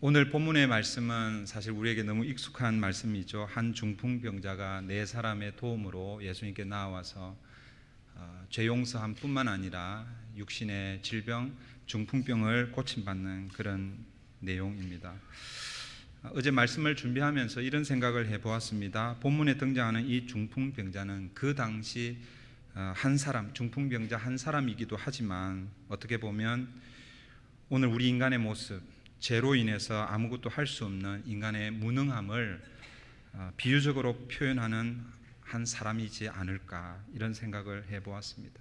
오늘 본문의 말씀은 사실 우리에게 너무 익숙한 말씀이죠. 한 중풍병자가 네 사람의 도움으로 예수님께 나와서 죄 용서함 뿐만 아니라 육신의 질병, 중풍병을 고침받는 그런 내용입니다. 어제 말씀을 준비하면서 이런 생각을 해보았습니다. 본문에 등장하는 이 중풍병자는 그 당시 한 사람, 중풍병자 한 사람이기도 하지만 어떻게 보면 오늘 우리 인간의 모습, 죄로 인해서 아무것도 할 수 없는 인간의 무능함을 비유적으로 표현하는 한 사람이지 않을까, 이런 생각을 해보았습니다.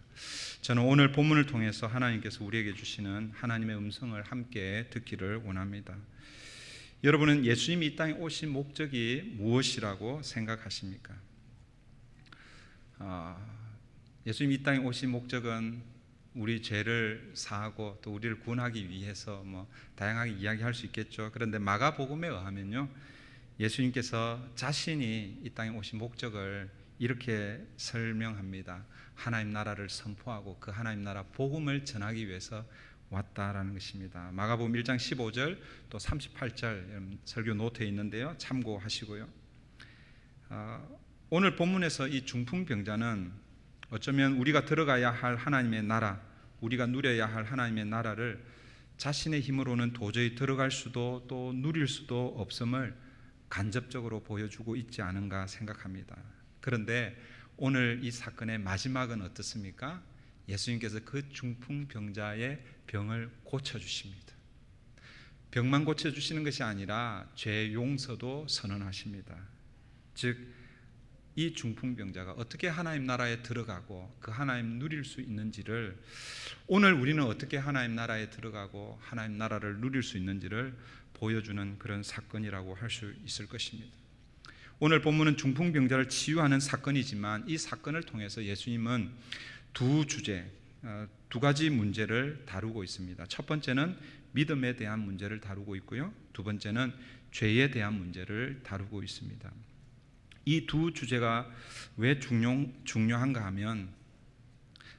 저는 오늘 본문을 통해서 하나님께서 우리에게 주시는 하나님의 음성을 함께 듣기를 원합니다. 여러분은 예수님이 이 땅에 오신 목적이 무엇이라고 생각하십니까? 예수님이 이 땅에 오신 목적은 우리 죄를 사하고 또 우리를 구원하기 위해서 다양하게 이야기할 수 있겠죠. 그런데 마가복음에 의하면요, 예수님께서 자신이 이 땅에 오신 목적을 이렇게 설명합니다. 하나님 나라를 선포하고 그 하나님 나라 복음을 전하기 위해서 왔다라는 것입니다. 마가복음 1장 15절 또 38절 설교 노트에 있는데요, 참고하시고요. 오늘 본문에서 이 중풍병자는 어쩌면 우리가 들어가야 할 하나님의 나라, 우리가 누려야 할 하나님의 나라를 자신의 힘으로는 도저히 들어갈 수도 또 누릴 수도 없음을 간접적으로 보여주고 있지 않은가 생각합니다. 그런데 오늘 이 사건의 마지막은 어떻습니까? 예수님께서 그 중풍병자의 병을 고쳐주십니다. 병만 고쳐주시는 것이 아니라 죄 용서도 선언하십니다. 즉 이 중풍병자가 어떻게 하나님 나라에 들어가고 그 하나님 누릴 수 있는지를, 오늘 우리는 어떻게 하나님 나라에 들어가고 하나님 나라를 누릴 수 있는지를 보여주는 그런 사건이라고 할 수 있을 것입니다. 오늘 본문은 중풍병자를 치유하는 사건이지만 이 사건을 통해서 예수님은 두 가지 문제를 다루고 있습니다. 첫 번째는 믿음에 대한 문제를 다루고 있고요, 두 번째는 죄에 대한 문제를 다루고 있습니다. 이 두 주제가 왜 중요한가 하면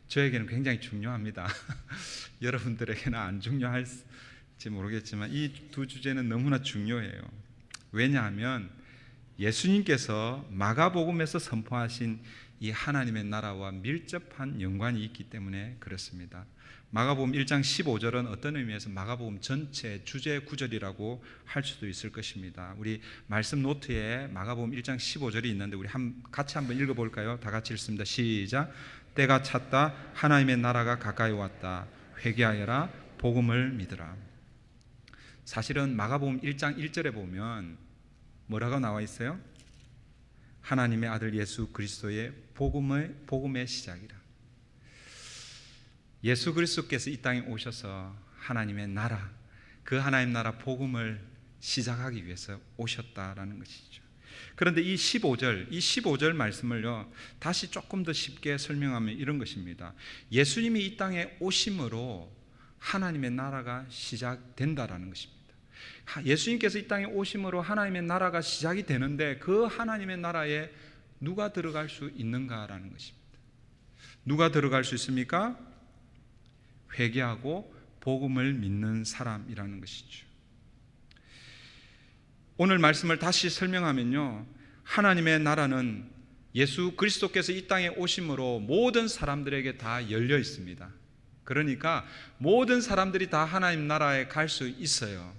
저에게는 굉장히 중요합니다. 여러분들에게는 안 중요할지 모르겠지만 이 두 주제는 너무나 중요해요. 왜냐하면 예수님께서 마가복음에서 선포하신 이 하나님의 나라와 밀접한 연관이 있기 때문에 그렇습니다. 마가복음 1장 15절은 어떤 의미에서 마가복음 전체 주제 구절이라고 할 수도 있을 것입니다. 우리 말씀 노트에 마가복음 1장 15절이 있는데 우리 같이 한번 읽어볼까요? 다 같이 읽습니다. 시작. 때가 찼다. 하나님의 나라가 가까이 왔다. 회개하여라. 복음을 믿으라. 사실은 마가복음 1장 1절에 보면 뭐라고 나와 있어요? 하나님의 아들 예수 그리스도의 복음의 시작이라. 예수 그리스도께서 이 땅에 오셔서 하나님의 나라, 그 하나님 나라 복음을 시작하기 위해서 오셨다라는 것이죠. 그런데 이 15절 말씀을요, 다시 조금 더 쉽게 설명하면 이런 것입니다. 예수님이 이 땅에 오심으로 하나님의 나라가 시작된다라는 것입니다. 예수님께서 이 땅에 오심으로 하나님의 나라가 시작이 되는데 그 하나님의 나라에 누가 들어갈 수 있는가라는 것입니다. 누가 들어갈 수 있습니까? 회개하고 복음을 믿는 사람이라는 것이죠. 오늘 말씀을 다시 설명하면요, 하나님의 나라는 예수 그리스도께서 이 땅에 오심으로 모든 사람들에게 다 열려 있습니다. 그러니까 모든 사람들이 다 하나님 나라에 갈 수 있어요.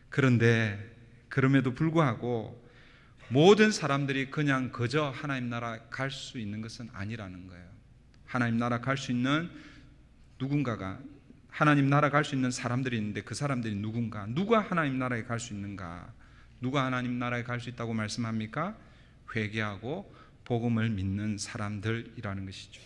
그런데 그럼에도 불구하고 모든 사람들이 그냥 그저 하나님 나라 갈 수 있는 것은 아니라는 거예요. 하나님 나라 갈 수 있는 누군가가, 하나님 나라 갈 수 있는 사람들이 있는데 그 사람들이 누가 하나님 나라에 갈 수 있는가? 누가 하나님 나라에 갈 수 있다고 말씀합니까? 회개하고 복음을 믿는 사람들이라는 것이죠.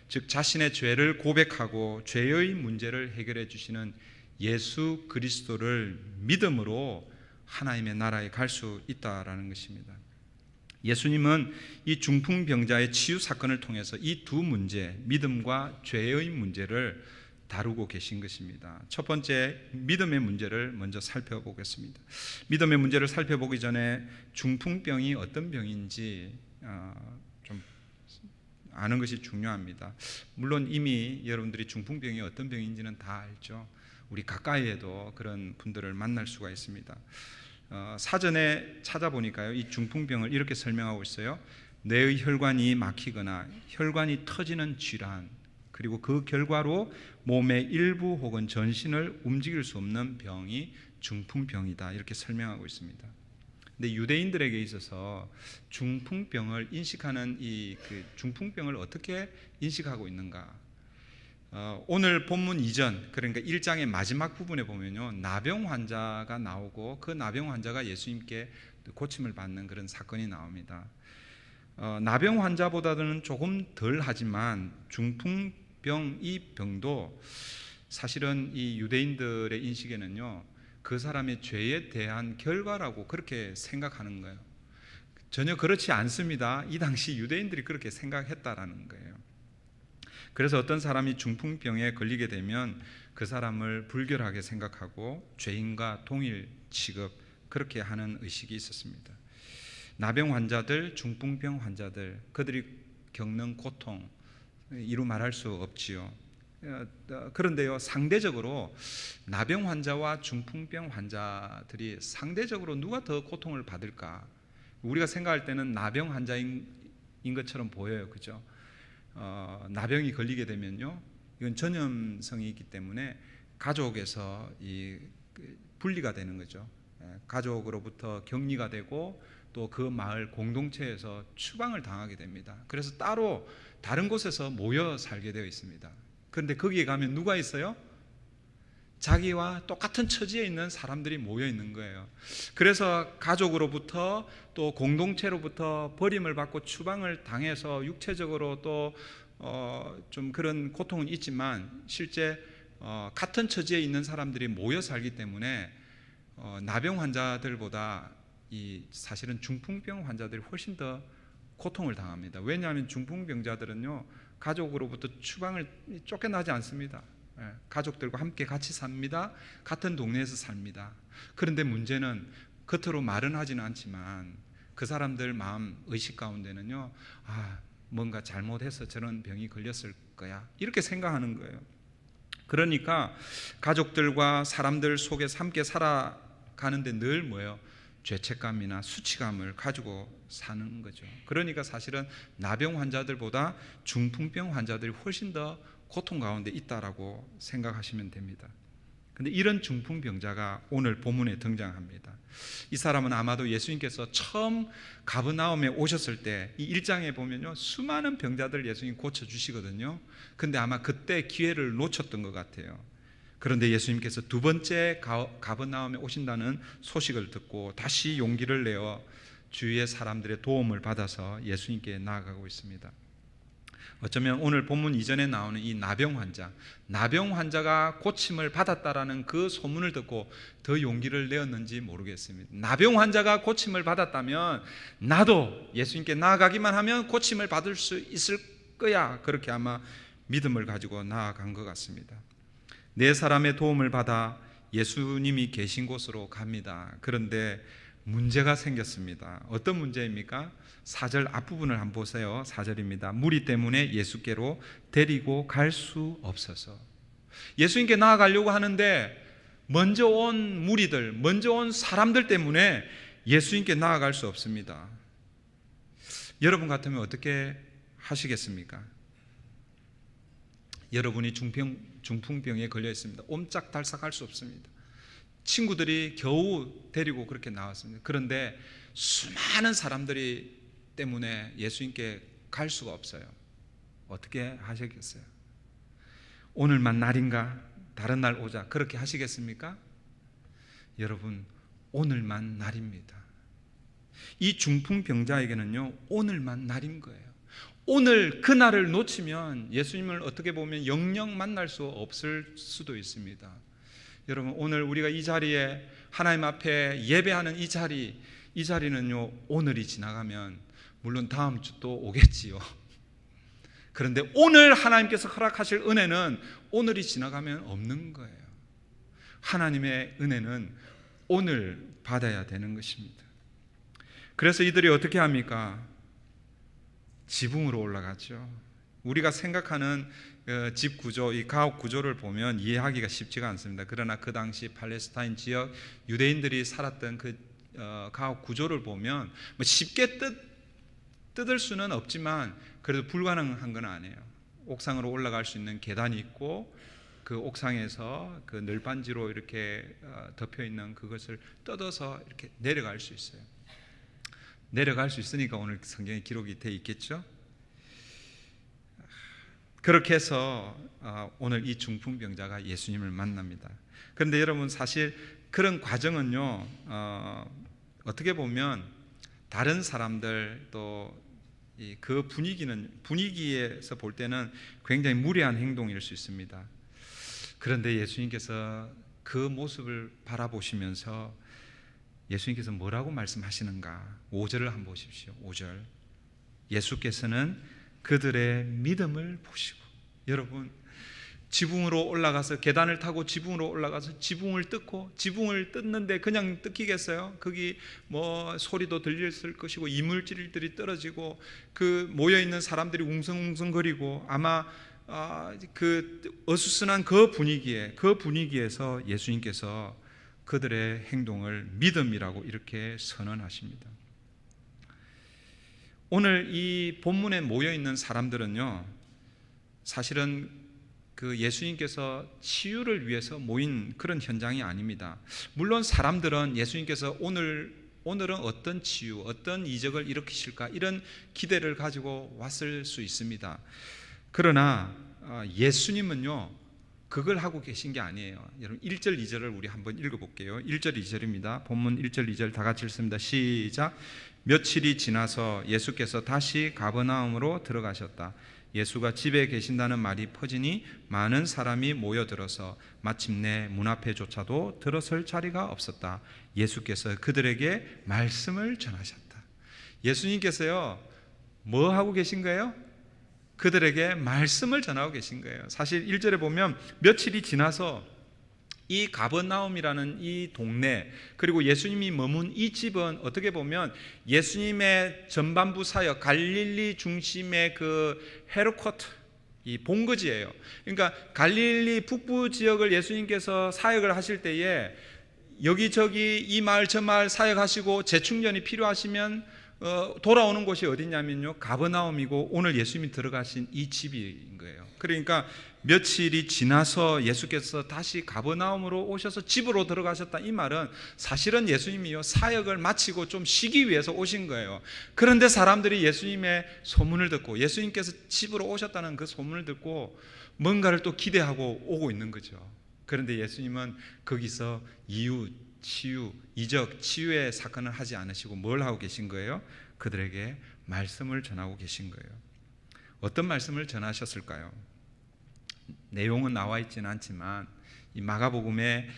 즉 자신의 죄를 고백하고 죄의 문제를 해결해 주시는 예수 그리스도를 믿음으로 하나님의 나라에 갈 수 있다라는 것입니다. 예수님은 이 중풍병자의 치유 사건을 통해서 이 두 문제, 믿음과 죄의 문제를 다루고 계신 것입니다. 첫 번째, 믿음의 문제를 먼저 살펴보겠습니다. 믿음의 문제를 살펴보기 전에 중풍병이 어떤 병인지 좀 아는 것이 중요합니다. 물론 이미 여러분들이 중풍병이 어떤 병인지는 다 알죠. 우리 가까이에도 그런 분들을 만날 수가 있습니다. 사전에 찾아보니까요, 이 중풍병을 이렇게 설명하고 있어요. 뇌의 혈관이 막히거나 혈관이 터지는 질환, 그리고 그 결과로 몸의 일부 혹은 전신을 움직일 수 없는 병이 중풍병이다, 이렇게 설명하고 있습니다. 근데 유대인들에게 있어서 중풍병을 인식하는 그 중풍병을 어떻게 인식하고 있는가? 오늘 본문 이전, 그러니까 1장의 마지막 부분에 보면요, 나병 환자가 나오고 그 나병 환자가 예수님께 고침을 받는 그런 사건이 나옵니다. 나병 환자보다는 조금 덜 하지만 중풍병, 이 병도 사실은 이 유대인들의 인식에는요, 그 사람의 죄에 대한 결과라고 그렇게 생각하는 거예요. 전혀 그렇지 않습니다. 이 당시 유대인들이 그렇게 생각했다라는 거예요. 그래서 어떤 사람이 중풍병에 걸리게 되면 그 사람을 불결하게 생각하고 죄인과 동일 취급, 그렇게 하는 의식이 있었습니다. 나병 환자들, 중풍병 환자들, 그들이 겪는 고통 이루 말할 수 없지요. 그런데요, 상대적으로 나병 환자와 중풍병 환자들이 상대적으로 누가 더 고통을 받을까? 우리가 생각할 때는 나병 환자인 것처럼 보여요, 그죠? 나병이 걸리게 되면요, 이건 전염성이 있기 때문에 가족에서 분리가 되는 거죠. 가족으로부터 격리가 되고 또 그 마을 공동체에서 추방을 당하게 됩니다. 그래서 따로 다른 곳에서 모여 살게 되어 있습니다. 그런데 거기에 가면 누가 있어요? 자기와 똑같은 처지에 있는 사람들이 모여 있는 거예요. 그래서 가족으로부터 또 공동체로부터 버림을 받고 추방을 당해서 육체적으로 또 좀 그런 고통은 있지만 실제 같은 처지에 있는 사람들이 모여 살기 때문에 나병 환자들보다 사실은 중풍병 환자들이 훨씬 더 고통을 당합니다. 왜냐하면 중풍병자들은요, 가족으로부터 추방을 쫓겨나지 않습니다. 가족들과 함께 같이 삽니다. 같은 동네에서 삽니다. 그런데 문제는 겉으로 말은 하지는 않지만 그 사람들 마음 의식 가운데는요, 뭔가 잘못해서 저런 병이 걸렸을 거야, 이렇게 생각하는 거예요. 그러니까 가족들과 사람들 속에서 함께 살아가는데 늘 뭐예요? 죄책감이나 수치감을 가지고 사는 거죠. 그러니까 사실은 나병 환자들보다 중풍병 환자들이 훨씬 더 고통 가운데 있다라고 생각하시면 됩니다. 근데 이런 중풍병자가 오늘 본문에 등장합니다. 이 사람은 아마도 예수님께서 처음 가버나움에 오셨을 때 이 1장에 보면요, 수많은 병자들 예수님 고쳐주시거든요. 근데 아마 그때 기회를 놓쳤던 것 같아요. 그런데 예수님께서 두 번째 가버나움에 오신다는 소식을 듣고 다시 용기를 내어 주위의 사람들의 도움을 받아서 예수님께 나아가고 있습니다. 어쩌면 오늘 본문 이전에 나오는 이 나병 환자가 고침을 받았다라는 그 소문을 듣고 더 용기를 내었는지 모르겠습니다. 나병 환자가 고침을 받았다면 나도 예수님께 나아가기만 하면 고침을 받을 수 있을 거야, 그렇게 아마 믿음을 가지고 나아간 것 같습니다. 네 사람의 도움을 받아 예수님이 계신 곳으로 갑니다. 그런데 문제가 생겼습니다. 어떤 문제입니까? 4절 앞부분을 한번 보세요. 4절입니다. 무리 때문에 예수께로 데리고 갈 수 없어서. 예수님께 나아가려고 하는데 먼저 온 무리들, 먼저 온 사람들 때문에 예수님께 나아갈 수 없습니다. 여러분 같으면 어떻게 하시겠습니까? 여러분이 중풍병에 걸려 있습니다. 옴짝달싹할 수 없습니다. 친구들이 겨우 데리고 그렇게 나왔습니다. 그런데 수많은 사람들이 때문에 예수님께 갈 수가 없어요. 어떻게 하시겠어요? 오늘만 날인가? 다른 날 오자, 그렇게 하시겠습니까? 여러분, 오늘만 날입니다. 이 중풍병자에게는요, 오늘만 날인 거예요. 오늘 그 날을 놓치면 예수님을 어떻게 보면 영영 만날 수 없을 수도 있습니다. 여러분, 오늘 우리가 이 자리에 하나님 앞에 예배하는 이 자리는요, 오늘이 지나가면 물론 다음 주 또 오겠지요. 그런데 오늘 하나님께서 허락하실 은혜는 오늘이 지나가면 없는 거예요. 하나님의 은혜는 오늘 받아야 되는 것입니다. 그래서 이들이 어떻게 합니까? 지붕으로 올라갔죠. 우리가 생각하는 집 구조, 이 가옥 구조를 보면 이해하기가 쉽지가 않습니다. 그러나 그 당시 팔레스타인 지역 유대인들이 살았던 그 가옥 구조를 보면 뭐 쉽게 뜯을 수는 없지만 그래도 불가능한 건 아니에요. 옥상으로 올라갈 수 있는 계단이 있고 그 옥상에서 그 널빤지로 이렇게 덮여 있는 그것을 뜯어서 이렇게 내려갈 수 있어요. 내려갈 수 있으니까 오늘 성경에 기록이 돼 있겠죠. 그렇게 해서 오늘 이 중풍병자가 예수님을 만납니다. 그런데 여러분, 사실 그런 과정은요, 어떻게 보면 다른 사람들 또 그 분위기에서 볼 때는 굉장히 무례한 행동일 수 있습니다. 그런데 예수님께서 그 모습을 바라보시면서 예수님께서 뭐라고 말씀하시는가? 5절을 한번 보십시오. 5절. 예수께서는 그들의 믿음을 보시고, 여러분, 지붕으로 올라가서 계단을 타고 지붕으로 올라가서 지붕을 뜯고, 지붕을 뜯는데 그냥 뜯기겠어요? 거기 뭐 소리도 들렸을 것이고 이물질들이 떨어지고 그 모여 있는 사람들이 웅성웅성거리고 아마 그 어수선한 그 분위기에서 예수님께서 그들의 행동을 믿음이라고 이렇게 선언하십니다. 오늘 이 본문에 모여 있는 사람들은요, 사실은 그 예수님께서 치유를 위해서 모인 그런 현장이 아닙니다. 물론 사람들은 예수님께서 오늘은 어떤 치유, 어떤 이적을 일으키실까 이런 기대를 가지고 왔을 수 있습니다. 그러나 예수님은요, 그걸 하고 계신 게 아니에요. 여러분, 1절 2절을 우리 한번 읽어볼게요. 1절 2절입니다. 본문 1절 2절 다 같이 읽습니다. 시작. 며칠이 지나서 예수께서 다시 가버나움으로 들어가셨다. 예수가 집에 계신다는 말이 퍼지니 많은 사람이 모여들어서 마침내 문 앞에조차도 들어설 자리가 없었다. 예수께서 그들에게 말씀을 전하셨다. 예수님께서요, 뭐 하고 계신 거예요? 그들에게 말씀을 전하고 계신 거예요. 사실 1절에 보면 며칠이 지나서 이 가버나움이라는 이 동네, 그리고 예수님이 머문 이 집은 어떻게 보면 예수님의 전반부 사역, 갈릴리 중심의 그 헤드쿼터, 이 본거지예요. 그러니까 갈릴리 북부 지역을 예수님께서 사역을 하실 때에 여기저기 이 마을 저 마을 사역하시고 재충전이 필요하시면 돌아오는 곳이 어디냐면요, 가버나움이고 오늘 예수님이 들어가신 이 집인 거예요. 그러니까 며칠이 지나서 예수께서 다시 가버나움으로 오셔서 집으로 들어가셨다, 이 말은 사실은 예수님이요, 사역을 마치고 좀 쉬기 위해서 오신 거예요. 그런데 사람들이 예수님의 소문을 듣고, 예수님께서 집으로 오셨다는 그 소문을 듣고 뭔가를 또 기대하고 오고 있는 거죠. 그런데 예수님은 거기서 이유, 치유, 이적, 치유의 사건을 하지 않으시고 뭘 하고 계신 거예요? 그들에게 말씀을 전하고 계신 거예요. 어떤 말씀을 전하셨을까요? 내용은 나와 있지는 않지만 이 마가복음의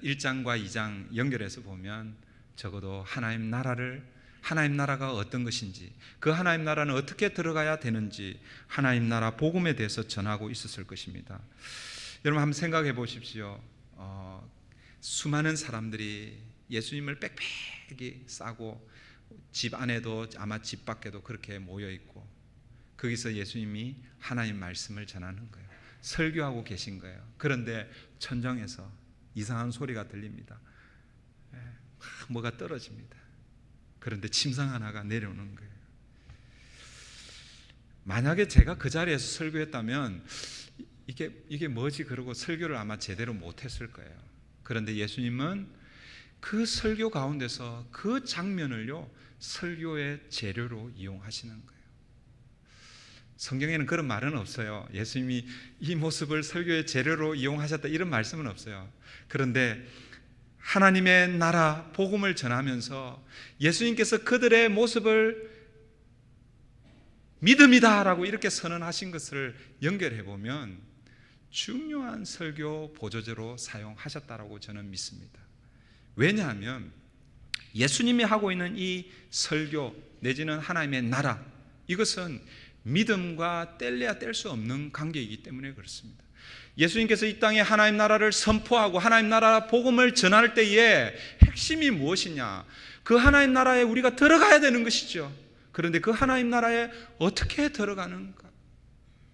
1장과 2장 연결해서 보면 적어도 하나님 나라가 어떤 것인지, 그 하나님 나라는 어떻게 들어가야 되는지, 하나님 나라 복음에 대해서 전하고 있었을 것입니다. 여러분, 한번 생각해 보십시오. 수많은 사람들이 예수님을 빽빽이 싸고 집 안에도 아마 집 밖에도 그렇게 모여 있고 거기서 예수님이 하나님 말씀을 전하는 거예요. 설교하고 계신 거예요. 그런데 천정에서 이상한 소리가 들립니다. 뭐가 떨어집니다. 그런데 침상 하나가 내려오는 거예요. 만약에 제가 그 자리에서 설교했다면 이게 뭐지 그러고 설교를 아마 제대로 못했을 거예요. 그런데 예수님은 그 설교 가운데서 그 장면을요, 설교의 재료로 이용하시는 거예요. 성경에는 그런 말은 없어요. 예수님이 이 모습을 설교의 재료로 이용하셨다 이런 말씀은 없어요. 그런데 하나님의 나라 복음을 전하면서 예수님께서 그들의 모습을 믿음이다라고 이렇게 선언하신 것을 연결해 보면 중요한 설교 보조제로 사용하셨다라고 저는 믿습니다. 왜냐하면 예수님이 하고 있는 이 설교 내지는 하나님의 나라, 이것은 믿음과 뗄래야 뗄 수 없는 관계이기 때문에 그렇습니다. 예수님께서 이 땅에 하나님 나라를 선포하고 하나님 나라 복음을 전할 때에 핵심이 무엇이냐? 그 하나님 나라에 우리가 들어가야 되는 것이죠. 그런데 그 하나님 나라에 어떻게 들어가는가?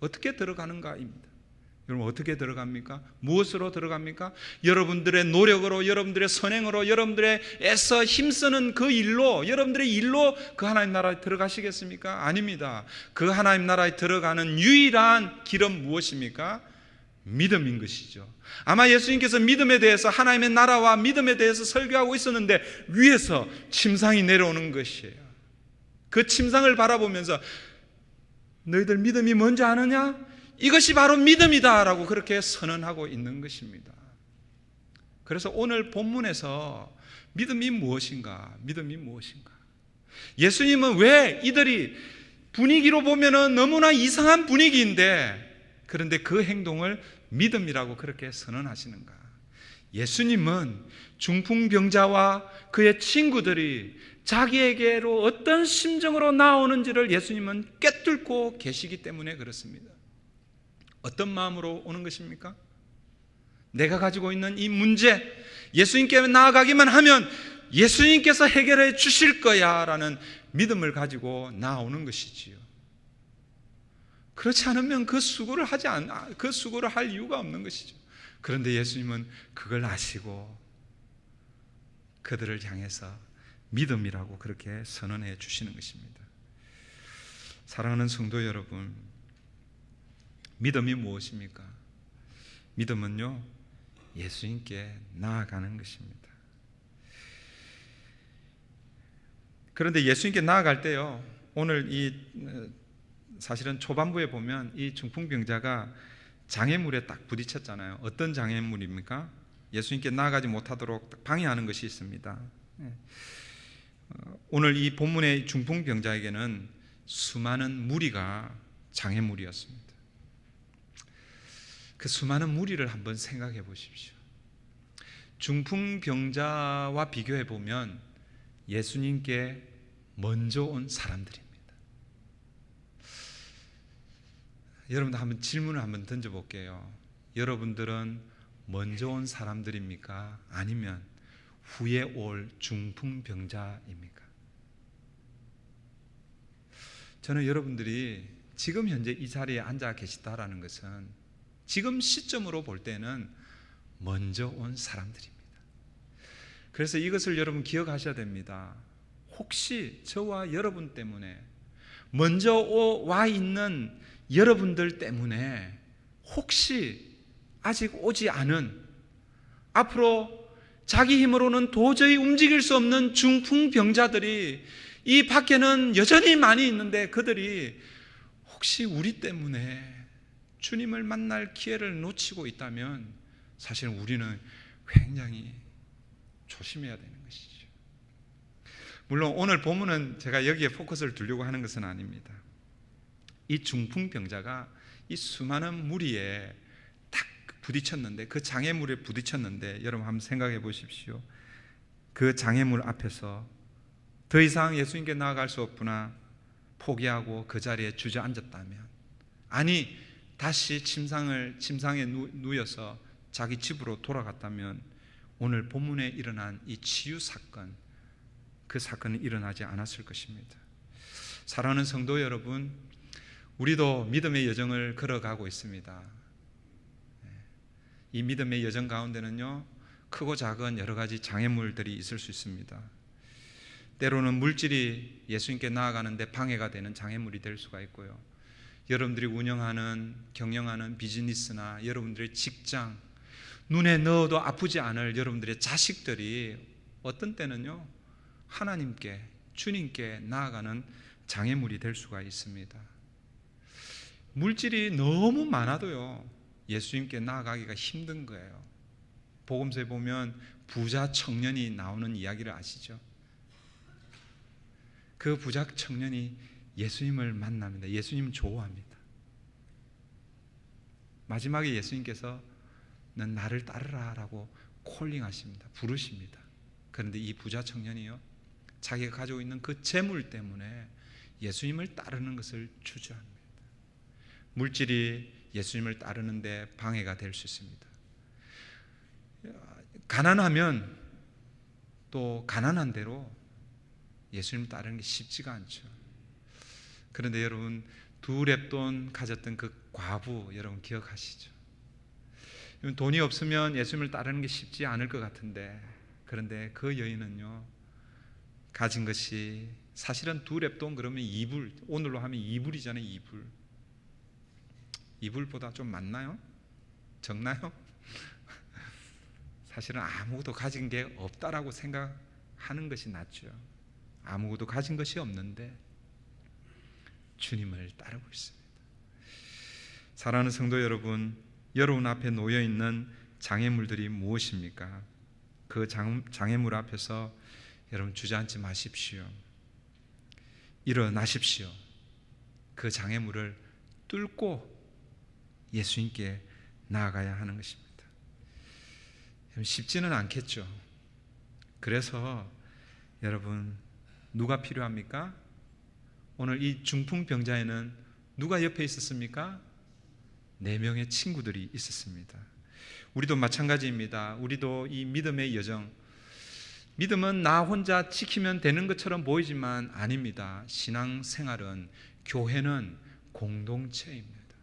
어떻게 들어가는가입니다. 여러분 어떻게 들어갑니까? 무엇으로 들어갑니까? 여러분들의 노력으로, 여러분들의 선행으로, 여러분들의 애써 힘쓰는 그 일로, 여러분들의 일로 그 하나님 나라에 들어가시겠습니까? 아닙니다. 그 하나님 나라에 들어가는 유일한 길은 무엇입니까? 믿음인 것이죠. 아마 예수님께서 믿음에 대해서, 하나님의 나라와 믿음에 대해서 설교하고 있었는데 위에서 침상이 내려오는 것이에요. 그 침상을 바라보면서 너희들 믿음이 뭔지 아느냐? 이것이 바로 믿음이다 라고 그렇게 선언하고 있는 것입니다. 그래서 오늘 본문에서 믿음이 무엇인가? 믿음이 무엇인가? 예수님은 왜 이들이 분위기로 보면은 너무나 이상한 분위기인데 그런데 그 행동을 믿음이라고 그렇게 선언하시는가? 예수님은 중풍병자와 그의 친구들이 자기에게로 어떤 심정으로 나오는지를 예수님은 꿰뚫고 계시기 때문에 그렇습니다. 어떤 마음으로 오는 것입니까? 내가 가지고 있는 이 문제, 예수님께 나아가기만 하면 예수님께서 해결해 주실 거야 라는 믿음을 가지고 나오는 것이지요. 그렇지 않으면 그 수고를 할 이유가 없는 것이죠. 그런데 예수님은 그걸 아시고 그들을 향해서 믿음이라고 그렇게 선언해 주시는 것입니다. 사랑하는 성도 여러분, 믿음이 무엇입니까? 믿음은요, 예수님께 나아가는 것입니다. 그런데 예수님께 나아갈 때요, 오늘 사실은 초반부에 보면 이 중풍병자가 장애물에 딱 부딪혔잖아요. 어떤 장애물입니까? 예수님께 나아가지 못하도록 방해하는 것이 있습니다. 오늘 이 본문의 중풍병자에게는 수많은 무리가 장애물이었습니다. 그 수많은 무리를 한번 생각해 보십시오. 중풍병자와 비교해 보면 예수님께 먼저 온 사람들입니다. 여러분들 한번 질문을 한번 던져볼게요. 여러분들은 먼저 온 사람들입니까? 아니면 후에 올 중풍병자입니까? 저는 여러분들이 지금 현재 이 자리에 앉아 계시다라는 것은 지금 시점으로 볼 때는 먼저 온 사람들입니다. 그래서 이것을 여러분 기억하셔야 됩니다. 혹시 저와 여러분 때문에 먼저 와 있는 여러분들 때문에 혹시 아직 오지 않은, 앞으로 자기 힘으로는 도저히 움직일 수 없는 중풍병자들이 이 밖에는 여전히 많이 있는데 그들이 혹시 우리 때문에 주님을 만날 기회를 놓치고 있다면 사실 우리는 굉장히 조심해야 되는 것이죠. 물론 오늘 본문은 제가 여기에 포커스를 두려고 하는 것은 아닙니다. 이 중풍병자가 이 수많은 무리에 딱 부딪혔는데, 그 장애물에 부딪혔는데, 여러분 한번 생각해 보십시오. 그 장애물 앞에서 더 이상 예수님께 나아갈 수 없구나 포기하고 그 자리에 주저앉았다면, 아니 다시 침상에 누워서 자기 집으로 돌아갔다면 오늘 본문에 일어난 이 치유 사건, 그 사건은 일어나지 않았을 것입니다. 사랑하는 성도 여러분, 우리도 믿음의 여정을 걸어가고 있습니다. 이 믿음의 여정 가운데는요, 크고 작은 여러 가지 장애물들이 있을 수 있습니다. 때로는 물질이 예수님께 나아가는데 방해가 되는 장애물이 될 수가 있고요. 여러분들이 경영하는 비즈니스나 여러분들의 직장, 눈에 넣어도 아프지 않을 여러분들의 자식들이 어떤 때는요, 하나님께, 주님께 나아가는 장애물이 될 수가 있습니다. 물질이 너무 많아도요, 예수님께 나아가기가 힘든 거예요. 복음서에 보면 부자 청년이 나오는 이야기를 아시죠? 그 부자 청년이 예수님을 만납니다. 예수님을 좋아합니다. 마지막에 예수님께서 넌 나를 따르라 라고 콜링하십니다. 부르십니다. 그런데 이 부자 청년이요, 자기가 가지고 있는 그 재물 때문에 예수님을 따르는 것을 주저합니다. 물질이 예수님을 따르는데 방해가 될 수 있습니다. 가난하면 또 가난한 대로 예수님을 따르는 게 쉽지가 않죠. 그런데 여러분, 두 렙돈 가졌던 그 과부 여러분 기억하시죠? 돈이 없으면 예수님을 따르는 게 쉽지 않을 것 같은데, 그런데 그 여인은요 가진 것이 사실은 두 렙돈 그러면 2불, 오늘로 하면 2불이잖아요. 2불. 2불보다 좀 많나요? 적나요? 사실은 아무것도 가진 게 없다라고 생각하는 것이 낫죠. 아무것도 가진 것이 없는데 주님을 따르고 있습니다. 사랑하는 성도 여러분, 여러분 앞에 놓여 있는 장애물들이 무엇입니까? 그 장애물 앞에서 여러분 주저앉지 마십시오. 일어나십시오. 그 장애물을 뚫고 예수님께 나아가야 하는 것입니다. 쉽지는 않겠죠. 그래서 여러분 누가 필요합니까? 오늘 이 중풍병자에는 누가 옆에 있었습니까? 4명의 친구들이 있었습니다. 우리도 마찬가지입니다. 우리도 이 믿음의 여정, 믿음은 나 혼자 지키면 되는 것처럼 보이지만 아닙니다. 신앙생활은, 교회는 공동체입니다.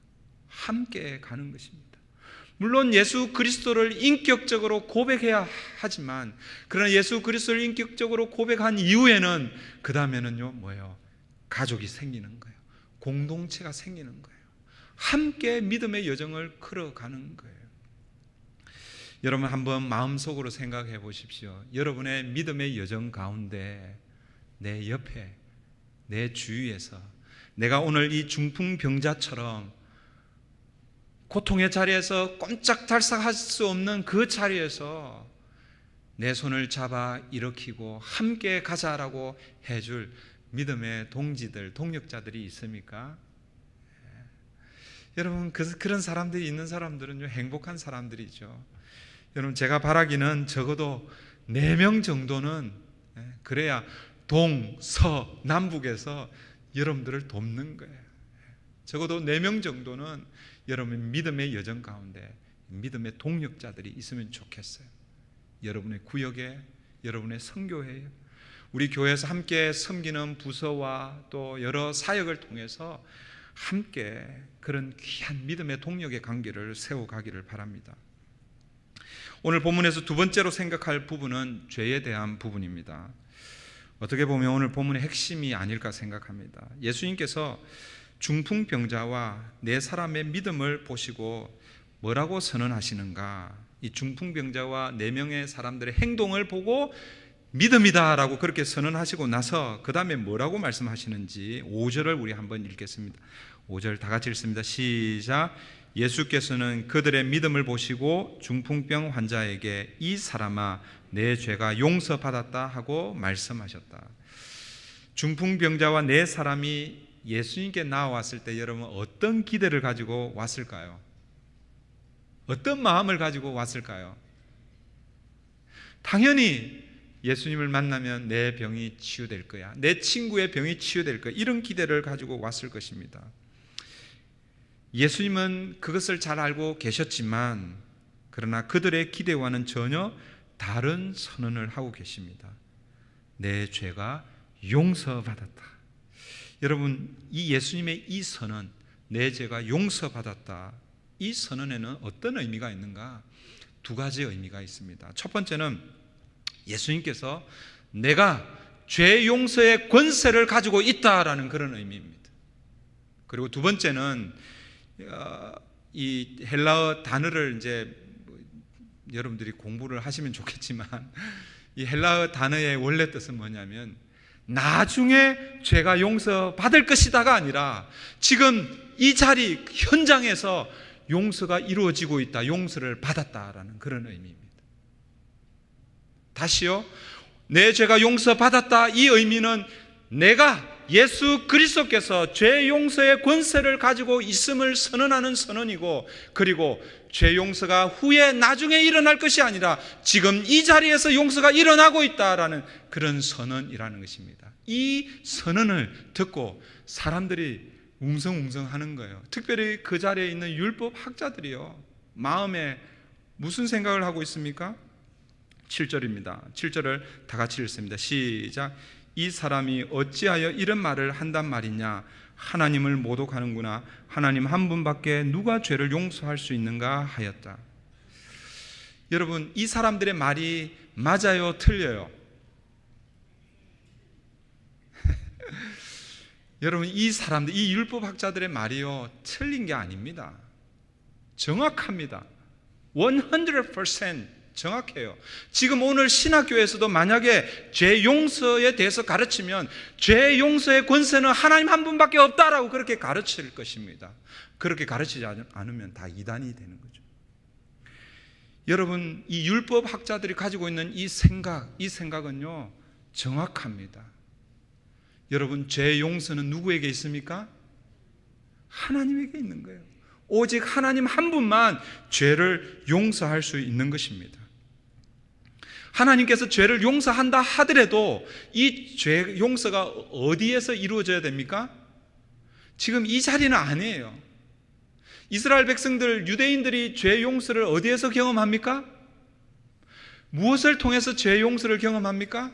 함께 가는 것입니다. 물론 예수 그리스도를 인격적으로 고백해야 하지만, 그러나 예수 그리스도를 인격적으로 고백한 이후에는 그 다음에는요 뭐예요? 가족이 생기는 거예요. 공동체가 생기는 거예요. 함께 믿음의 여정을 걸어가는 거예요. 여러분 한번 마음속으로 생각해 보십시오. 여러분의 믿음의 여정 가운데 내 옆에, 내 주위에서 내가 오늘 이 중풍병자처럼 고통의 자리에서 꼼짝달싹할 수 없는 그 자리에서 내 손을 잡아 일으키고 함께 가자라고 해줄 믿음의 동지들, 동력자들이 있습니까? 여러분 그런 사람들이 있는 사람들은 행복한 사람들이죠. 여러분 제가 바라기는 적어도 4명 정도는, 그래야 동, 서, 남북에서 여러분들을 돕는 거예요. 적어도 4명 정도는 여러분 믿음의 여정 가운데 믿음의 동력자들이 있으면 좋겠어요. 여러분의 구역에, 여러분의 선교회에, 우리 교회에서 함께 섬기는 부서와 또 여러 사역을 통해서 함께 그런 귀한 믿음의 동력의 관계를 세워가기를 바랍니다. 오늘 본문에서 두 번째로 생각할 부분은 죄에 대한 부분입니다. 어떻게 보면 오늘 본문의 핵심이 아닐까 생각합니다. 예수님께서 중풍병자와 4사람의 믿음을 보시고 뭐라고 선언하시는가? 이 중풍병자와 4명의 사람들의 행동을 보고 믿음이다 라고 그렇게 선언하시고 나서 그 다음에 뭐라고 말씀하시는지 5절을 우리 한번 읽겠습니다. 5절 다 같이 읽습니다. 시작. 예수께서는 그들의 믿음을 보시고 중풍병 환자에게 이 사람아 내 죄가 용서받았다 하고 말씀하셨다. 중풍병자와 4사람이 예수님께 나왔을 때 여러분 어떤 기대를 가지고 왔을까요? 어떤 마음을 가지고 왔을까요? 당연히 예수님을 만나면 내 병이 치유될 거야, 내 친구의 병이 치유될 거야, 이런 기대를 가지고 왔을 것입니다. 예수님은 그것을 잘 알고 계셨지만 그러나 그들의 기대와는 전혀 다른 선언을 하고 계십니다. 내 죄가 용서받았다. 여러분 이 예수님의 이 선언, 내 죄가 용서받았다, 이 선언에는 어떤 의미가 있는가? 2가지 의미가 있습니다. 첫 번째는 예수님께서 내가 죄 용서의 권세를 가지고 있다라는 그런 의미입니다. 그리고 두 번째는 이 헬라어 단어를 이제 여러분들이 공부를 하시면 좋겠지만 이 헬라어 단어의 원래 뜻은 뭐냐면 나중에 죄가 용서받을 것이다가 아니라 지금 이 자리 현장에서 용서가 이루어지고 있다, 용서를 받았다라는 그런 의미입니다. 다시요, 내 죄가 용서받았다, 이 의미는 내가 예수 그리스도께서 죄 용서의 권세를 가지고 있음을 선언하는 선언이고, 그리고 죄 용서가 후에 나중에 일어날 것이 아니라 지금 이 자리에서 용서가 일어나고 있다라는 그런 선언이라는 것입니다. 이 선언을 듣고 사람들이 웅성웅성하는 거예요. 특별히 그 자리에 있는 율법 학자들이요, 마음에 무슨 생각을 하고 있습니까? 7절입니다. 7절을 다 같이 읽습니다. 시작. 이 사람이 어찌하여 이런 말을 한단 말이냐? 하나님을 모독하는구나. 하나님 한 분밖에 누가 죄를 용서할 수 있는가 하였다. 여러분, 이 사람들의 말이 맞아요, 틀려요? 여러분, 이 사람들, 이 율법학자들의 말이요, 틀린 게 아닙니다. 정확합니다. 100% 정확해요. 지금 오늘 신학교에서도 만약에 죄 용서에 대해서 가르치면 죄 용서의 권세는 하나님 한 분밖에 없다라고 그렇게 가르칠 것입니다. 그렇게 가르치지 않으면 다 이단이 되는 거죠. 여러분, 이 율법학자들이 가지고 있는 이 생각은요, 정확합니다. 여러분, 죄 용서는 누구에게 있습니까? 하나님에게 있는 거예요. 오직 하나님 한 분만 죄를 용서할 수 있는 것입니다. 하나님께서 죄를 용서한다 하더라도 이 죄 용서가 어디에서 이루어져야 됩니까? 지금 이 자리는 아니에요. 이스라엘 백성들, 유대인들이 죄 용서를 어디에서 경험합니까? 무엇을 통해서 죄 용서를 경험합니까?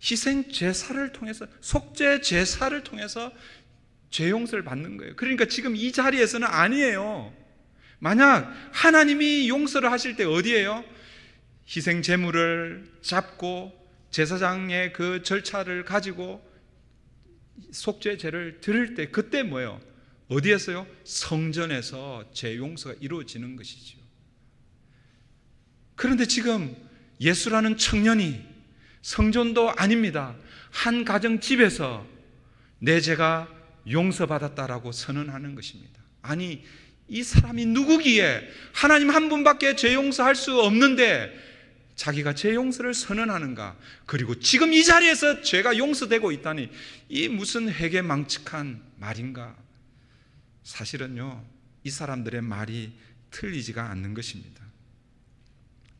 희생 제사를 통해서, 속죄 제사를 통해서 죄 용서를 받는 거예요. 그러니까 지금 이 자리에서는 아니에요. 만약 하나님이 용서를 하실 때 어디에요? 희생 제물을 잡고 제사장의 그 절차를 가지고 속죄제를 드릴 때, 그때 뭐예요? 어디에서요? 성전에서 죄 용서가 이루어지는 것이죠. 그런데 지금 예수라는 청년이 성전도 아닙니다. 한 가정 집에서 내 죄가 용서받았다라고 선언하는 것입니다. 아니, 이 사람이 누구기에 하나님 한 분밖에 죄 용서할 수 없는데 자기가 죄 용서를 선언하는가? 그리고 지금 이 자리에서 죄가 용서되고 있다니, 이 무슨 회개망측한 말인가? 사실은요, 이 사람들의 말이 틀리지가 않는 것입니다.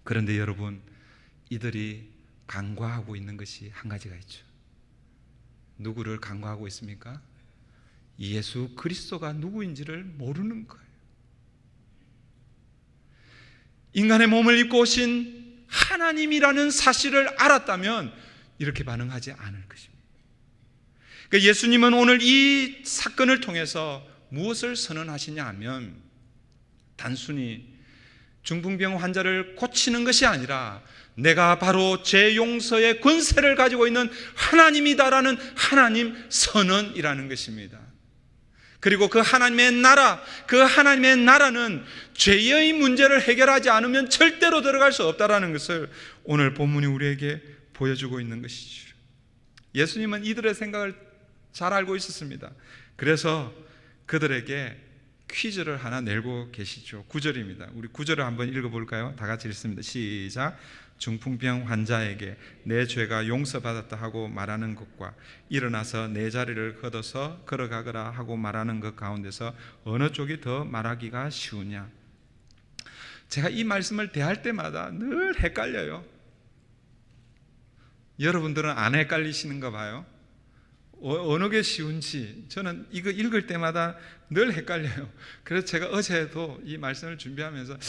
그런데 여러분, 이들이 간과하고 있는 것이 한 가지가 있죠. 누구를 간과하고 있습니까? 예수 그리스도가 누구인지를 모르는 거예요. 인간의 몸을 입고 오신 하나님이라는 사실을 알았다면 이렇게 반응하지 않을 것입니다. 그러니까 예수님은 오늘 이 사건을 통해서 무엇을 선언하시냐 하면, 단순히 중풍병 환자를 고치는 것이 아니라 내가 바로 죄 용서의 권세를 가지고 있는 하나님이다라는 하나님 선언이라는 것입니다. 그리고 그 하나님의 나라, 그 하나님의 나라는 죄의 문제를 해결하지 않으면 절대로 들어갈 수 없다라는 것을 오늘 본문이 우리에게 보여주고 있는 것이죠. 예수님은 이들의 생각을 잘 알고 있었습니다. 그래서 그들에게 퀴즈를 하나 내고 계시죠. 9절입니다. 우리 9절을 한번 읽어볼까요? 다 같이 읽습니다. 시작. 중풍병 환자에게 내 죄가 용서받았다 하고 말하는 것과 일어나서 내 자리를 걷어서 걸어가거라 하고 말하는 것 가운데서 어느 쪽이 더 말하기가 쉬우냐? 제가 이 말씀을 대할 때마다 늘 헷갈려요. 여러분들은 안 헷갈리시는가 봐요. 어느 게 쉬운지 저는 이거 읽을 때마다 늘 헷갈려요. 그래서 제가 어제도 이 말씀을 준비하면서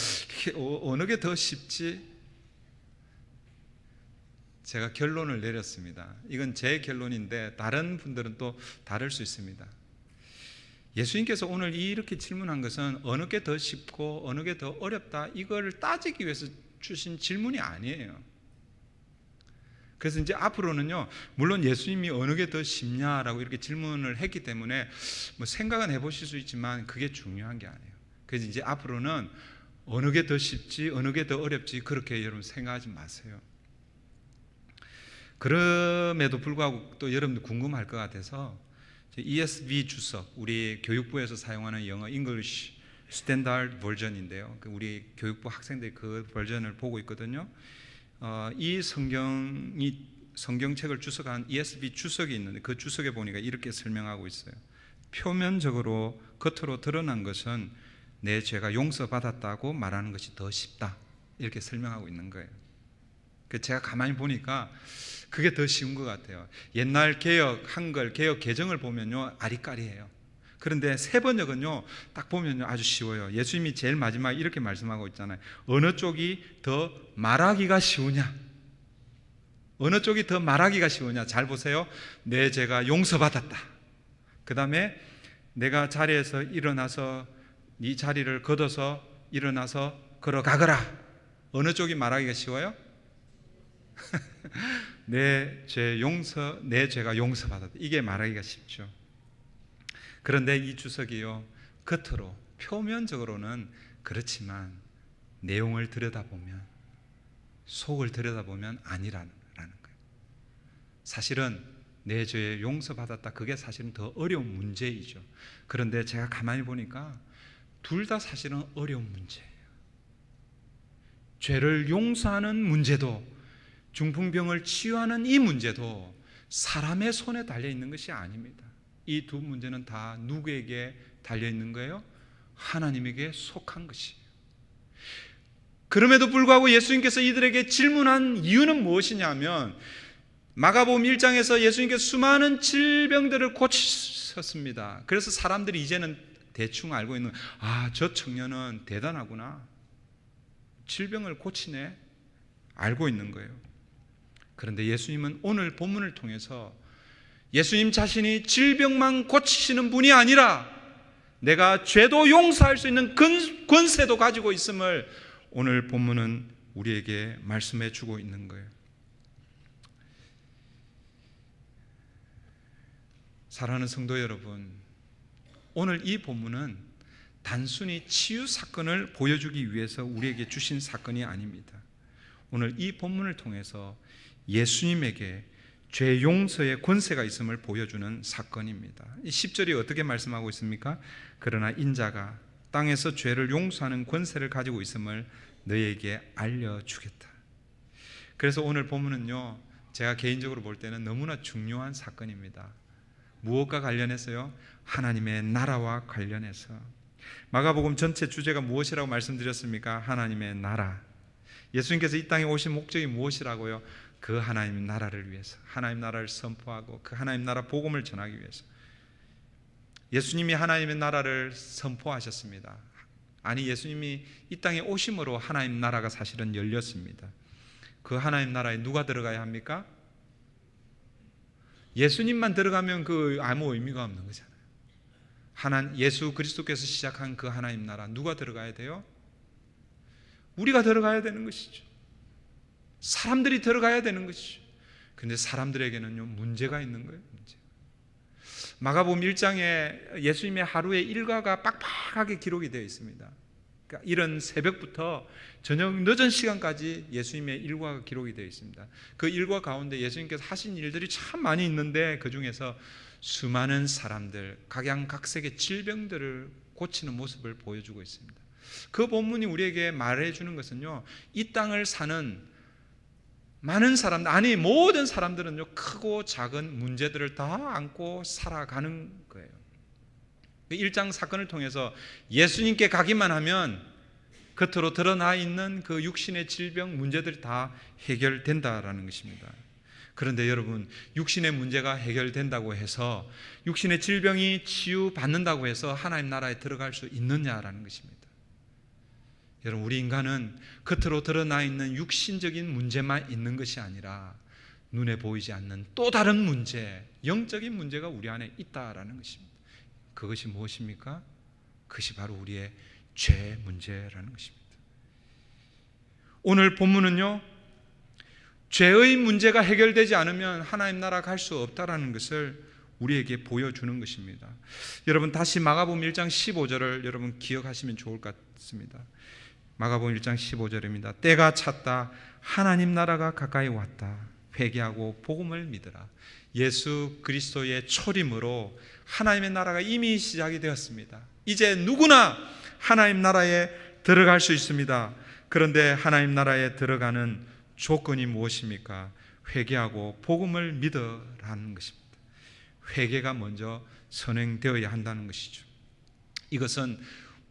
어느 게 더 쉽지? 제가 결론을 내렸습니다. 이건 제 결론인데 다른 분들은 또 다를 수 있습니다. 예수님께서 오늘 이렇게 질문한 것은 어느 게 더 쉽고 어느 게 더 어렵다, 이걸 따지기 위해서 주신 질문이 아니에요. 그래서 이제 앞으로는요, 물론 예수님이 어느 게 더 쉽냐라고 이렇게 질문을 했기 때문에 뭐 생각은 해보실 수 있지만 그게 중요한 게 아니에요. 그래서 이제 앞으로는 어느 게 더 쉽지 어느 게 더 어렵지 그렇게 여러분 생각하지 마세요. 그럼에도 불구하고 또 여러분들 궁금할 것 같아서 ESV 주석, 우리 교육부에서 사용하는 영어 English Standard 버전인데요, 우리 교육부 학생들이 그 버전을 보고 있거든요. 이 성경책을 주석한 ESV 주석이 있는데 그 주석에 보니까 이렇게 설명하고 있어요. 표면적으로 겉으로 드러난 것은 내 죄가 용서받았다고 말하는 것이 더 쉽다, 이렇게 설명하고 있는 거예요. 제가 가만히 보니까 그게 더 쉬운 것 같아요. 옛날 개역 한글, 개역 개정을 보면요 아리까리해요. 그런데 세번역은요 딱 보면요 아주 쉬워요. 예수님이 제일 마지막에 이렇게 말씀하고 있잖아요. 어느 쪽이 더 말하기가 쉬우냐? 어느 쪽이 더 말하기가 쉬우냐? 잘 보세요. 내 죄가 용서받았다. 그 다음에 내가 자리에서 일어나서 네 자리를 걷어서 일어나서 걸어가거라. 어느 쪽이 말하기가 쉬워요? 내 죄가 용서받았다. 이게 말하기가 쉽죠. 그런데 이 주석이요, 겉으로 표면적으로는 그렇지만 내용을 들여다보면, 속을 들여다보면 아니라는 거예요. 사실은 내 죄 용서받았다, 그게 사실은 더 어려운 문제이죠. 그런데 제가 가만히 보니까 둘 다 사실은 어려운 문제예요. 죄를 용서하는 문제도, 중풍병을 치유하는 이 문제도 사람의 손에 달려있는 것이 아닙니다. 이 두 문제는 다 누구에게 달려있는 거예요? 하나님에게 속한 것이에요. 그럼에도 불구하고 예수님께서 이들에게 질문한 이유는 무엇이냐면, 마가복음 1장에서 예수님께서 수많은 질병들을 고치셨습니다. 그래서 사람들이 이제는 대충 알고 있는, 저 청년은 대단하구나, 질병을 고치네, 알고 있는 거예요. 그런데 예수님은 오늘 본문을 통해서 예수님 자신이 질병만 고치시는 분이 아니라 내가 죄도 용서할 수 있는 권세도 가지고 있음을 오늘 본문은 우리에게 말씀해 주고 있는 거예요. 사랑하는 성도 여러분, 오늘 이 본문은 단순히 치유 사건을 보여주기 위해서 우리에게 주신 사건이 아닙니다. 오늘 이 본문을 통해서 예수님에게 죄 용서의 권세가 있음을 보여주는 사건입니다. 이 10절이 어떻게 말씀하고 있습니까? 그러나 인자가 땅에서 죄를 용서하는 권세를 가지고 있음을 너희에게 알려주겠다. 그래서 오늘 본문은요, 제가 개인적으로 볼 때는 너무나 중요한 사건입니다. 무엇과 관련해서요? 하나님의 나라와 관련해서. 마가복음 전체 주제가 무엇이라고 말씀드렸습니까? 하나님의 나라. 예수님께서 이 땅에 오신 목적이 무엇이라고요? 그 하나님 나라를 위해서, 하나님 나라를 선포하고 그 하나님 나라 복음을 전하기 위해서. 예수님이 하나님의 나라를 선포하셨습니다. 아니, 예수님이 이 땅에 오심으로 하나님 나라가 사실은 열렸습니다. 그 하나님 나라에 누가 들어가야 합니까? 예수님만 들어가면 그 아무 의미가 없는 거잖아요. 예수 그리스도께서 시작한 그 하나님 나라, 누가 들어가야 돼요? 우리가 들어가야 되는 것이죠. 사람들이 들어가야 되는 것이죠. 그런데 사람들에게는요, 문제가 있는 거예요. 문제. 마가복음 1장에 예수님의 하루의 일과가 빡빡하게 기록이 되어 있습니다. 그러니까 이른 새벽부터 저녁 늦은 시간까지 예수님의 일과가 기록이 되어 있습니다. 그 일과 가운데 예수님께서 하신 일들이 참 많이 있는데, 그 중에서 수많은 사람들, 각양각색의 질병들을 고치는 모습을 보여주고 있습니다. 그 본문이 우리에게 말해주는 것은요, 이 땅을 사는 많은 사람들, 아니 모든 사람들은요, 크고 작은 문제들을 다 안고 살아가는 거예요. 1장 사건을 통해서 예수님께 가기만 하면 겉으로 드러나 있는 그 육신의 질병 문제들이 다 해결된다라는 것입니다. 그런데 여러분, 육신의 문제가 해결된다고 해서, 육신의 질병이 치유받는다고 해서 하나님 나라에 들어갈 수 있느냐라는 것입니다. 여러분, 우리 인간은 겉으로 드러나 있는 육신적인 문제만 있는 것이 아니라 눈에 보이지 않는 또 다른 문제, 영적인 문제가 우리 안에 있다라는 것입니다. 그것이 무엇입니까? 그것이 바로 우리의 죄 문제라는 것입니다. 오늘 본문은요, 죄의 문제가 해결되지 않으면 하나님 나라 갈 수 없다라는 것을 우리에게 보여주는 것입니다. 여러분, 다시 마가복음 1장 15절을 여러분 기억하시면 좋을 것 같습니다. 마가복음 1장 15절입니다. 때가 찼다. 하나님 나라가 가까이 왔다. 회개하고 복음을 믿으라. 예수 그리스도의 초림으로 하나님의 나라가 이미 시작이 되었습니다. 이제 누구나 하나님 나라에 들어갈 수 있습니다. 그런데 하나님 나라에 들어가는 조건이 무엇입니까? 회개하고 복음을 믿으라는 것입니다. 회개가 먼저 선행되어야 한다는 것이죠. 이것은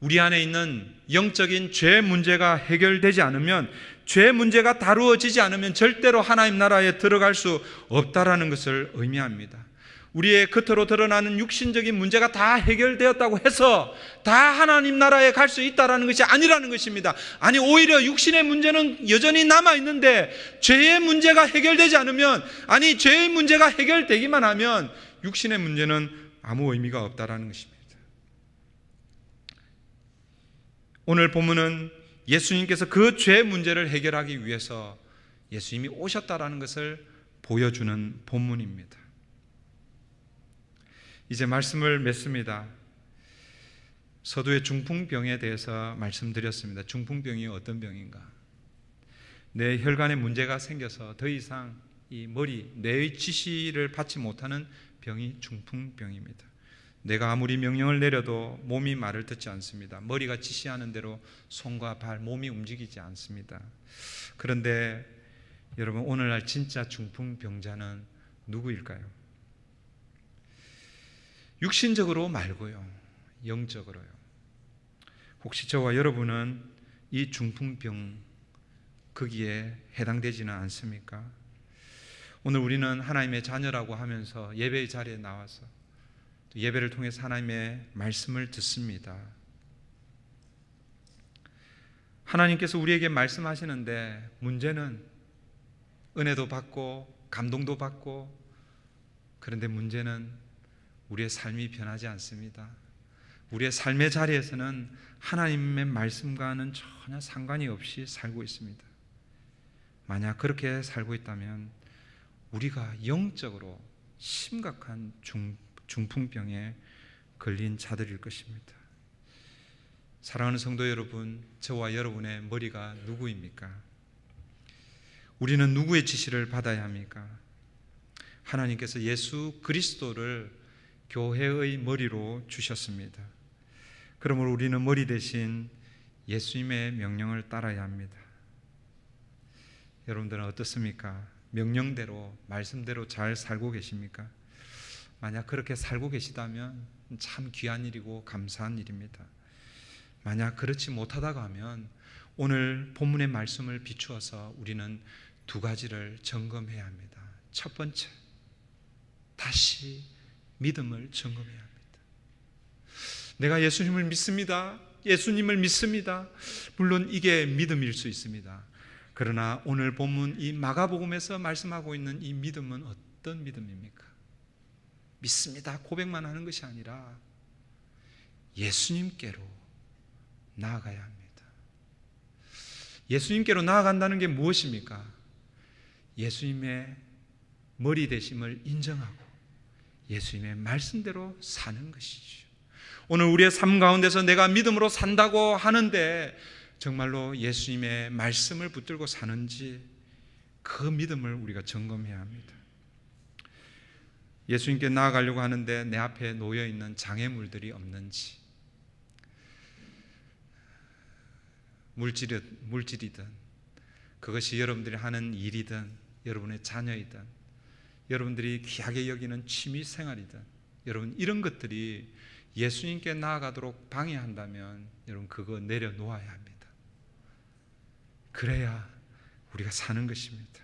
우리 안에 있는 영적인 죄 문제가 해결되지 않으면, 죄 문제가 다루어지지 않으면 절대로 하나님 나라에 들어갈 수 없다라는 것을 의미합니다. 우리의 겉으로 드러나는 육신적인 문제가 다 해결되었다고 해서 다 하나님 나라에 갈 수 있다라는 것이 아니라는 것입니다. 아니, 오히려 육신의 문제는 여전히 남아있는데 죄의 문제가 해결되지 않으면, 아니 죄의 문제가 해결되기만 하면 육신의 문제는 아무 의미가 없다라는 것입니다. 오늘 본문은 예수님께서 그 죄 문제를 해결하기 위해서 예수님이 오셨다라는 것을 보여주는 본문입니다. 이제 말씀을 맺습니다. 서두에 중풍병에 대해서 말씀드렸습니다. 중풍병이 어떤 병인가? 내 혈관에 문제가 생겨서 더 이상 이 머리, 뇌의 지시를 받지 못하는 병이 중풍병입니다. 내가 아무리 명령을 내려도 몸이 말을 듣지 않습니다. 머리가 지시하는 대로 손과 발, 몸이 움직이지 않습니다. 그런데 여러분, 오늘날 진짜 중풍병자는 누구일까요? 육신적으로 말고요, 영적으로요. 혹시 저와 여러분은 이 중풍병 거기에 해당되지는 않습니까? 오늘 우리는 하나님의 자녀라고 하면서 예배의 자리에 나와서 예배를 통해서 하나님의 말씀을 듣습니다. 하나님께서 우리에게 말씀하시는데 문제는 은혜도 받고 감동도 받고, 그런데 문제는 우리의 삶이 변하지 않습니다. 우리의 삶의 자리에서는 하나님의 말씀과는 전혀 상관이 없이 살고 있습니다. 만약 그렇게 살고 있다면 우리가 영적으로 심각한 중풍병에 걸린 자들일 것입니다. 사랑하는 성도 여러분, 저와 여러분의 머리가 누구입니까? 우리는 누구의 지시를 받아야 합니까? 하나님께서 예수 그리스도를 교회의 머리로 주셨습니다. 그러므로 우리는 머리 대신 예수님의 명령을 따라야 합니다. 여러분들은 어떻습니까? 명령대로, 말씀대로 잘 살고 계십니까? 만약 그렇게 살고 계시다면 참 귀한 일이고 감사한 일입니다. 만약 그렇지 못하다고 하면 오늘 본문의 말씀을 비추어서 우리는 두 가지를 점검해야 합니다. 첫 번째, 다시 믿음을 점검해야 합니다. 내가 예수님을 믿습니다. 예수님을 믿습니다. 물론 이게 믿음일 수 있습니다. 그러나 오늘 본문 이 마가복음에서 말씀하고 있는 이 믿음은 어떤 믿음입니까? 믿습니다 고백만 하는 것이 아니라 예수님께로 나아가야 합니다. 예수님께로 나아간다는 게 무엇입니까? 예수님의 머리 되심을 인정하고 예수님의 말씀대로 사는 것이죠. 오늘 우리의 삶 가운데서 내가 믿음으로 산다고 하는데 정말로 예수님의 말씀을 붙들고 사는지, 그 믿음을 우리가 점검해야 합니다. 예수님께 나아가려고 하는데 내 앞에 놓여있는 장애물들이 없는지, 물질이든 그것이 여러분들이 하는 일이든 여러분의 자녀이든 여러분들이 귀하게 여기는 취미 생활이든, 여러분 이런 것들이 예수님께 나아가도록 방해한다면 여러분 그거 내려놓아야 합니다. 그래야 우리가 사는 것입니다.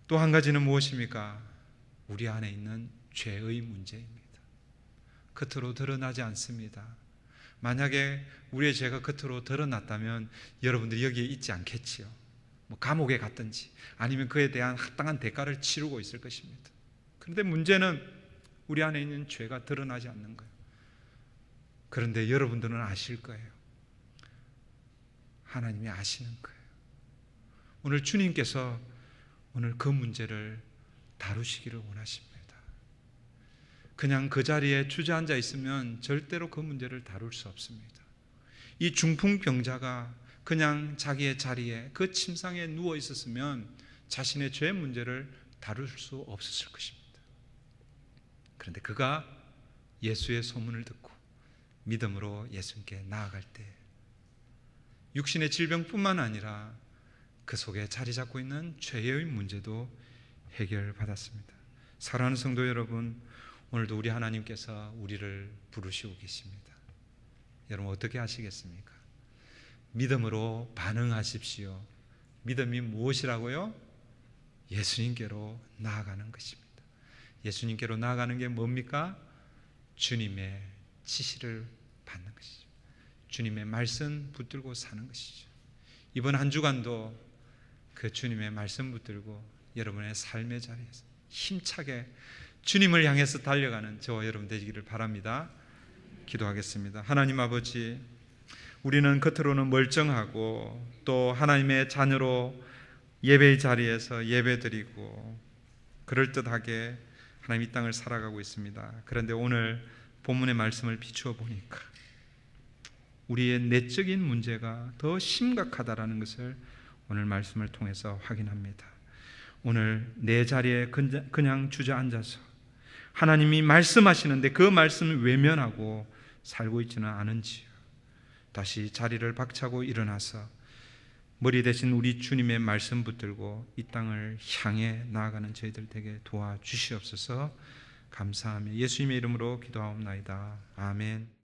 또 한 가지는 무엇입니까? 우리 안에 있는 죄의 문제입니다. 겉으로 드러나지 않습니다. 만약에 우리의 죄가 겉으로 드러났다면 여러분들이 여기에 있지 않겠지요. 감옥에 갔든지 아니면 그에 대한 합당한 대가를 치르고 있을 것입니다. 그런데 문제는 우리 안에 있는 죄가 드러나지 않는 거예요. 그런데 여러분들은 아실 거예요. 하나님이 아시는 거예요. 오늘 주님께서 오늘 그 문제를 다루시기를 원하십니다. 그냥 그 자리에 주저앉아 있으면 절대로 그 문제를 다룰 수 없습니다. 이 중풍병자가 그냥 자기의 자리에 그 침상에 누워 있었으면 자신의 죄 문제를 다룰 수 없었을 것입니다. 그런데 그가 예수의 소문을 듣고 믿음으로 예수님께 나아갈 때 육신의 질병뿐만 아니라 그 속에 자리 잡고 있는 죄의 문제도 해결받았습니다. 사랑하는 성도 여러분, 오늘도 우리 하나님께서 우리를 부르시고 계십니다. 여러분 어떻게 하시겠습니까? 믿음으로 반응하십시오. 믿음이 무엇이라고요? 예수님께로 나아가는 것입니다. 예수님께로 나아가는 게 뭡니까? 주님의 지시를 받는 것이죠. 주님의 말씀 붙들고 사는 것이죠. 이번 한 주간도 그 주님의 말씀 붙들고 여러분의 삶의 자리에서 힘차게 주님을 향해서 달려가는 저와 여러분 되시기를 바랍니다. 기도하겠습니다. 하나님 아버지, 우리는 겉으로는 멀쩡하고 또 하나님의 자녀로 예배의 자리에서 예배드리고 그럴듯하게 하나님 이 땅을 살아가고 있습니다. 그런데 오늘 본문의 말씀을 비추어 보니까 우리의 내적인 문제가 더 심각하다라는 것을 오늘 말씀을 통해서 확인합니다. 오늘 내 자리에 그냥 주저앉아서 하나님이 말씀하시는데 그 말씀을 외면하고 살고 있지는 않은지요. 다시 자리를 박차고 일어나서 머리 대신 우리 주님의 말씀 붙들고 이 땅을 향해 나아가는 저희들 되게 도와주시옵소서. 감사하며 예수님의 이름으로 기도하옵나이다. 아멘.